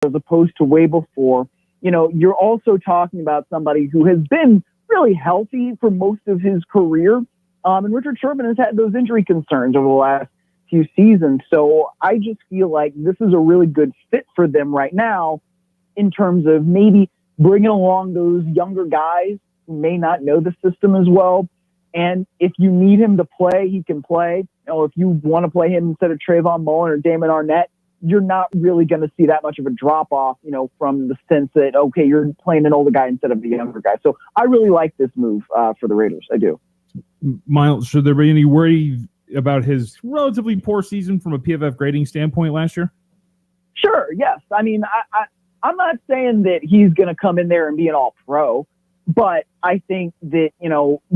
as opposed to way before. You're also talking about somebody who has been really healthy for most of his career. And Richard Sherman has had those injury concerns over the last few seasons. So I just feel like this is a really good fit for them right now in terms of maybe bringing along those younger guys who may not know the system as well. And if you need him to play, he can play. If you want to play him instead of Trayvon Mullen or Damon Arnett, you're not really going to see that much of a drop off, from the sense that, okay, you're playing an older guy instead of the younger guy. So I really like this move for the Raiders. I do. Miles, should there be any worry about his relatively poor season from a PFF grading standpoint last year? Sure, yes. I mean, I'm not saying that he's going to come in there and be an all-pro, but I think that,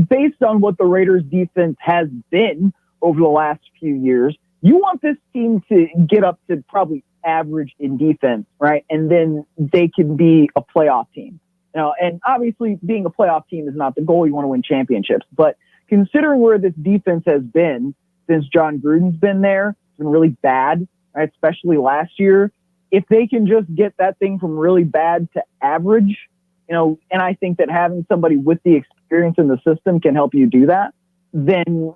based on what the Raiders defense has been over the last few years, you want this team to get up to probably average in defense, right? And then they can be a playoff team. And obviously being a playoff team is not the goal. You want to win championships. But considering where this defense has been since John Gruden's been there, it's been really bad, right? Especially last year. If they can just get that thing from really bad to average, and I think that having somebody with the experience in the system can help you do that, then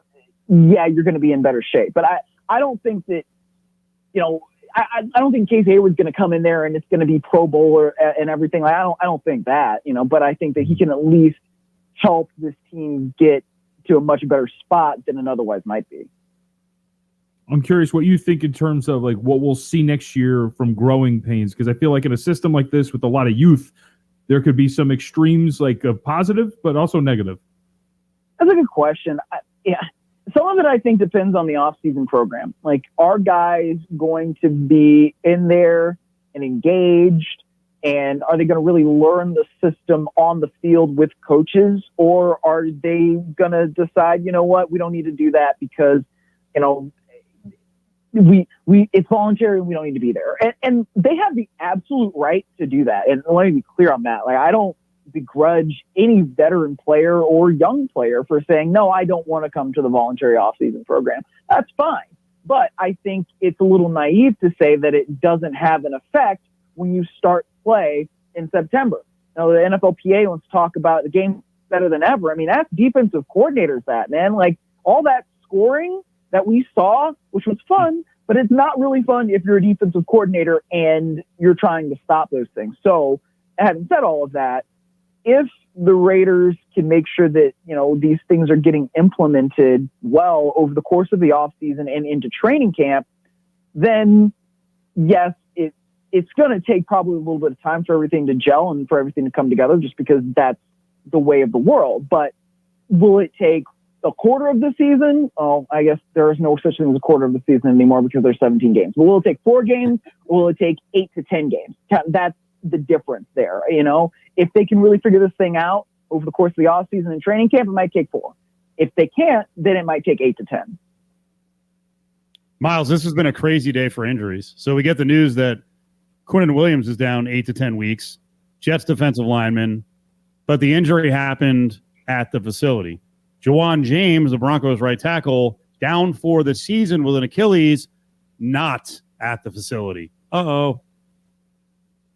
yeah, you're going to be in better shape. But I don't think that, I don't think Case Hayward's going to come in there and it's going to be Pro Bowler and everything. I don't think that, but I think that he can at least help this team get to a much better spot than it otherwise might be. I'm curious what you think in terms of like what we'll see next year from growing pains, because I feel like in a system like this with a lot of youth, there could be some extremes like of positive, but also negative. That's a good question. Some of it, I think, depends on the off-season program. Like, are guys going to be in there and engaged? And are they going to really learn the system on the field with coaches? Or are they going to decide, you know what, we don't need to do that because, it's voluntary and we don't need to be there. And they have the absolute right to do that. And let me be clear on that. Like, I don't begrudge any veteran player or young player for saying, no, I don't want to come to the voluntary off-season program. That's fine. But I think it's a little naive to say that it doesn't have an effect when you start play in September. The NFLPA wants to talk about the game better than ever. I mean, ask defensive coordinators that, man. Like, all that scoring that we saw, which was fun, but it's not really fun if you're a defensive coordinator and you're trying to stop those things. So, having said all of that, if the Raiders can make sure that, these things are getting implemented well over the course of the offseason and into training camp, then yes, it's going to take probably a little bit of time for everything to gel and for everything to come together just because that's the way of the world. But will it take a quarter of the season? Oh, I guess there is no such thing as a quarter of the season anymore because there's 17 games. But will it take 4 games or will it take 8 to 10 games? That's the difference there. If they can really figure this thing out over the course of the offseason and training camp, it might take 4. If they can't, then it might take 8 to 10. Miles, this has been a crazy day for injuries. So we get the news that Quinnen Williams is down 8 to 10 weeks, Jets defensive lineman, but the injury happened at the facility. Jawan James, the Broncos right tackle, down for the season with an Achilles, not at the facility. Uh-oh.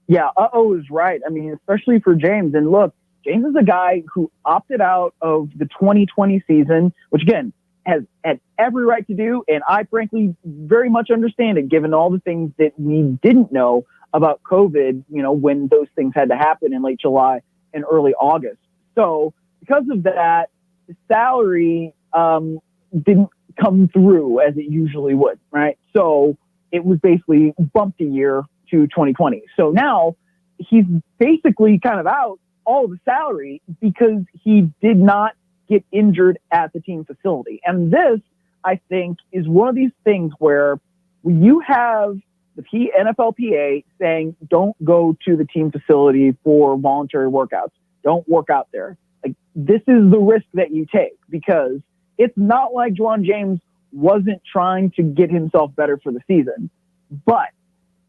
Yeah, uh-oh is right. I mean, especially for James. And look, James is a guy who opted out of the 2020 season, which, again, has had every right to do. And I, frankly, very much understand it, given all the things that we didn't know about COVID, when those things had to happen in late July and early August. So because of that, the salary didn't come through as it usually would, right? So it was basically bumped a year to 2020. So now he's basically kind of out all of the salary because he did not get injured at the team facility. And this, I think, is one of these things where you have the NFLPA saying, don't go to the team facility for voluntary workouts. Don't work out there. Like, this is the risk that you take because it's not like Jawan James wasn't trying to get himself better for the season. But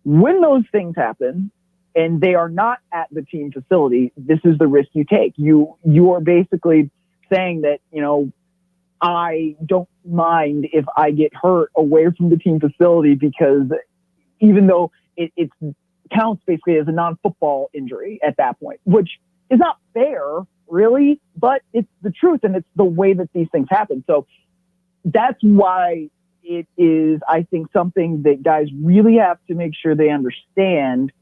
when those things happen and they are not at the team facility, this is the risk you take. You are basically saying that, I don't mind if I get hurt away from the team facility because even though it's counts basically as a non-football injury at that point, which is not fair, really, but it's the truth and it's the way that these things happen. So that's why it is, I think, something that guys really have to make sure they understand.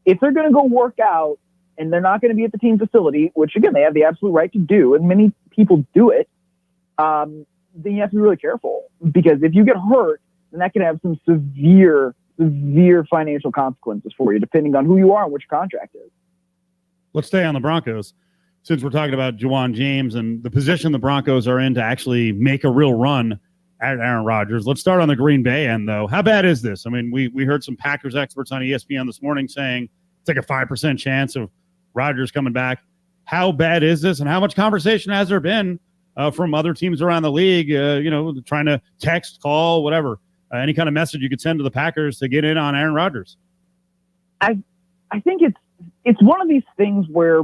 If they're going to go work out and they're not going to be at the team facility, which again, they have the absolute right to do, and many people do it, then you have to be really careful, because if you get hurt, then that can have some severe financial consequences for you, depending on who you are and what your contract is. Let's stay on the Broncos, since we're talking about Juwan James and the position the Broncos are in to actually make a real run at Aaron Rodgers. Let's start on the Green Bay end, though. How bad is this? I mean, we heard some Packers experts on ESPN this morning saying it's like a 5% chance of Rodgers coming back. How bad is this, and how much conversation has there been from other teams around the league, trying to text, call, whatever, any kind of message you could send to the Packers to get in on Aaron Rodgers? I think it's one of these things where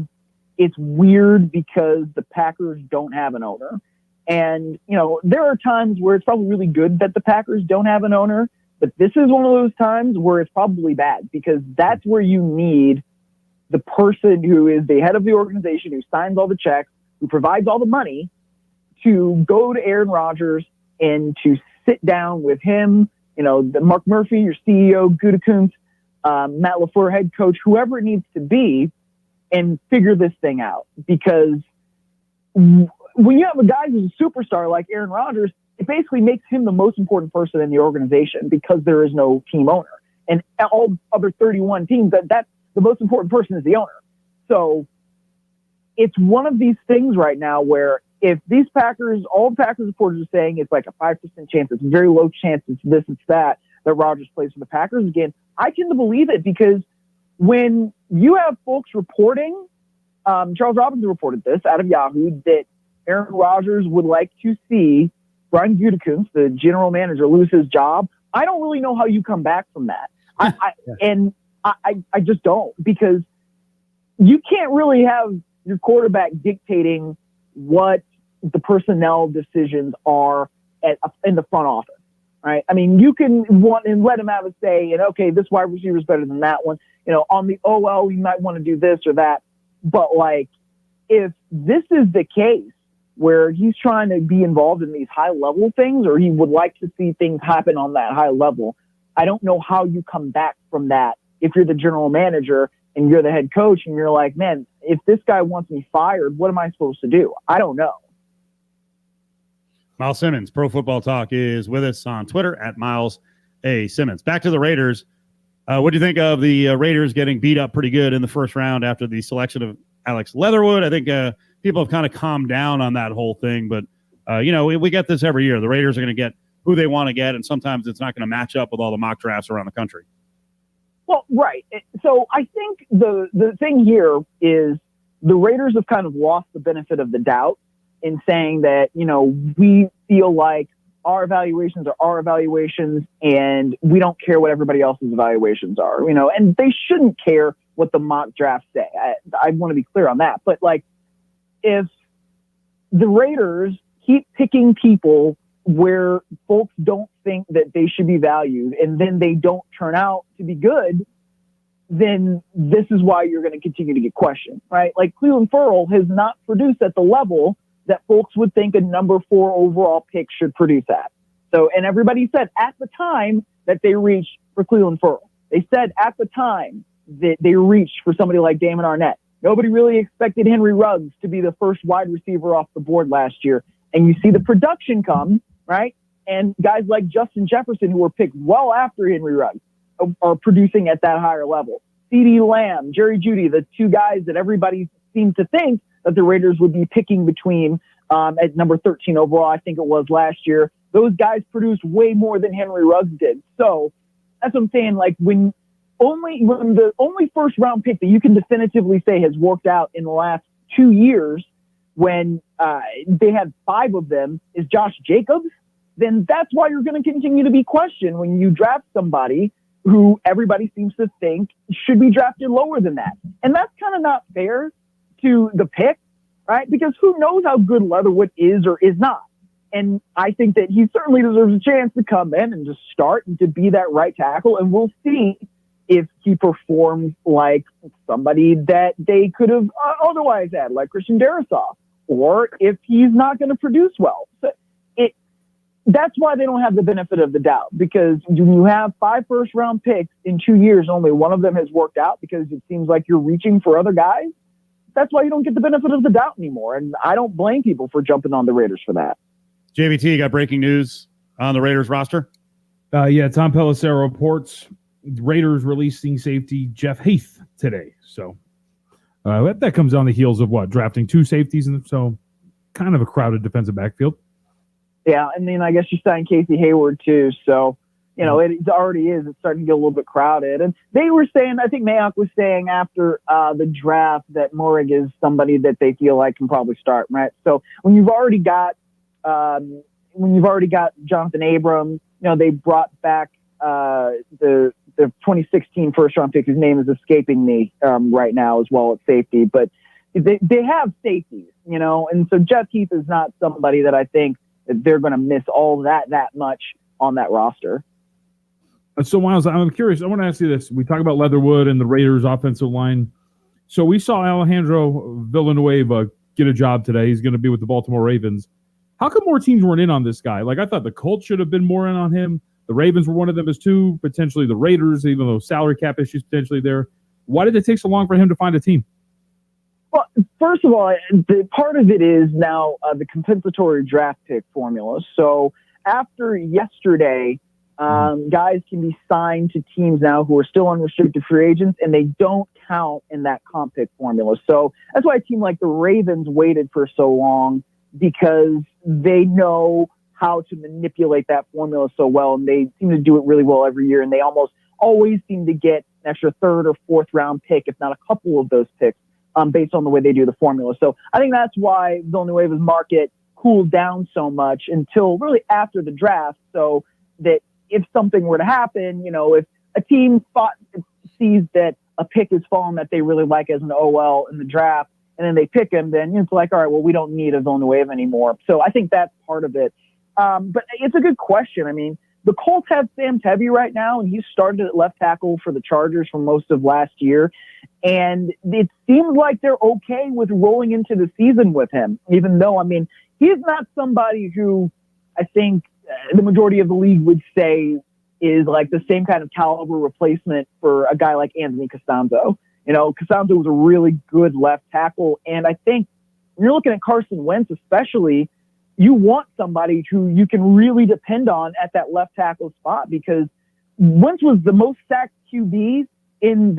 it's weird because the Packers don't have an owner. And, there are times where it's probably really good that the Packers don't have an owner, but this is one of those times where it's probably bad, because that's where you need the person who is the head of the organization, who signs all the checks, who provides all the money, to go to Aaron Rodgers and to sit down with him, Mark Murphy, your CEO, Gutekunst, Matt LaFleur, head coach, whoever it needs to be, and figure this thing out. Because when you have a guy who's a superstar like Aaron Rodgers, it basically makes him the most important person in the organization, because there is no team owner. And all other 31 teams, that's the most important person is the owner. So it's one of these things right now where if these Packers, all the Packers reporters are saying it's like a 5% chance, it's a very low chance, it's this, it's that Rodgers plays for the Packers again, I tend to believe it, because when you have folks reporting, Charles Robinson reported this out of Yahoo, that Aaron Rodgers would like to see Brian Gutekunst, the general manager, lose his job. I don't really know how you come back from that. I just don't, because you can't really have your quarterback dictating what the personnel decisions are in the front office, right? I mean, you can want and let him have a say, and okay, this wide receiver is better than that one. On the OL, you might want to do this or that. But if this is the case where he's trying to be involved in these high level things, or he would like to see things happen on that high level, I don't know how you come back from that if you're the general manager and you're the head coach and you're like, man, if this guy wants me fired, what am I supposed to do? I don't know. Miles Simmons, Pro Football Talk, is with us on Twitter at Miles A. Simmons. Back to the Raiders. What do you think of the Raiders getting beat up pretty good in the first round after the selection of Alex Leatherwood? I think people have kind of calmed down on that whole thing, but we get this every year. The Raiders are going to get who they want to get, and sometimes it's not going to match up with all the mock drafts around the country. Well, right. So I think the thing here is the Raiders have kind of lost the benefit of the doubt in saying that, we feel like our evaluations are our evaluations and we don't care what everybody else's evaluations are, and they shouldn't care what the mock drafts say. I want to be clear on that. But if the Raiders keep picking people where folks don't think that they should be valued, and then they don't turn out to be good, then this is why you're going to continue to get questioned, right? Like Cleveland Ferrell has not produced at the level that folks would think a number 4 overall pick should produce at. So, and everybody said at the time that they reached for Cleveland Ferrell, they said at the time that they reached for somebody like Damon Arnett. Nobody really expected Henry Ruggs to be the first wide receiver off the board last year. And you see the production come, right? And guys like Justin Jefferson, who were picked well after Henry Ruggs, are producing at that higher level. CeeDee Lamb, Jerry Jeudy, the two guys that everybody seemed to think that the Raiders would be picking between at number 13 overall, I think it was last year. Those guys produced way more than Henry Ruggs did. So that's what I'm saying. When the only first round pick that you can definitively say has worked out in the last 2 years, when they had 5 of them, is Josh Jacobs, then that's why you're going to continue to be questioned when you draft somebody who everybody seems to think should be drafted lower than that. And that's kind of not fair to the pick, right? Because who knows how good Leatherwood is or is not. And I think that he certainly deserves a chance to come in and just start and to be that right tackle. And we'll see if he performs like somebody that they could have otherwise had, like Christian Darrisaw, or if he's not going to produce well. So that's why they don't have the benefit of the doubt, because when you have 5 first-round picks in 2 years, only one of them has worked out because it seems like you're reaching for other guys. That's why you don't get the benefit of the doubt anymore, and I don't blame people for jumping on the Raiders for that. JVT, you got breaking news on the Raiders roster? Yeah, Tom Pelissero reports Raiders releasing safety Jeff Heath today. So that comes on the heels of what? Drafting 2 safeties, and so kind of a crowded defensive backfield. Yeah, and then I guess you signed Casey Hayward too. So, it already is. It's starting to get a little bit crowded. And they were saying, I think Mayock was saying after the draft that Morig is somebody that they feel like can probably start, right? So when you've already got Jonathan Abram, they brought back the 2016 first-round pick, whose name is escaping me right now as well at safety. But they have safeties, and so Jeff Heath is not somebody that I think that they're going to miss all that much on that roster. So, Miles, I'm curious. I want to ask you this. We talk about Leatherwood and the Raiders' offensive line. So we saw Alejandro Villanueva get a job today. He's going to be with the Baltimore Ravens. How come more teams weren't in on this guy? Like, I thought the Colts should have been more in on him. The Ravens were one of them as two, potentially the Raiders, even though salary cap issues potentially there. Why did it take so long for him to find a team? Well, first of all, part of it is now the compensatory draft pick formula. So after yesterday, guys can be signed to teams now who are still unrestricted free agents, and they don't count in that comp pick formula. So that's why a team like the Ravens waited for so long, because they know how to manipulate that formula so well, and they seem to do it really well every year, and they almost always seem to get an extra 3rd or 4th round pick, if not a couple of those picks, based on the way they do the formula. So I think that's why Villanueva's market cooled down so much until really after the draft, so that if something were to happen, if a team sees that a pick is fallen that they really like as an OL in the draft, and then they pick him, then it's like, all right, well, we don't need a Villanueva anymore. So I think that's part of it. But it's a good question. I mean, the Colts have Sam Tebby right now, and he started at left tackle for the Chargers for most of last year. And it seems like they're okay with rolling into the season with him, even though, he's not somebody who I think the majority of the league would say is like the same kind of caliber replacement for a guy like Anthony Costanzo. Costanzo was a really good left tackle. And I think when you're looking at Carson Wentz especially, you want somebody who you can really depend on at that left tackle spot, because Wentz was the most sacked QB in the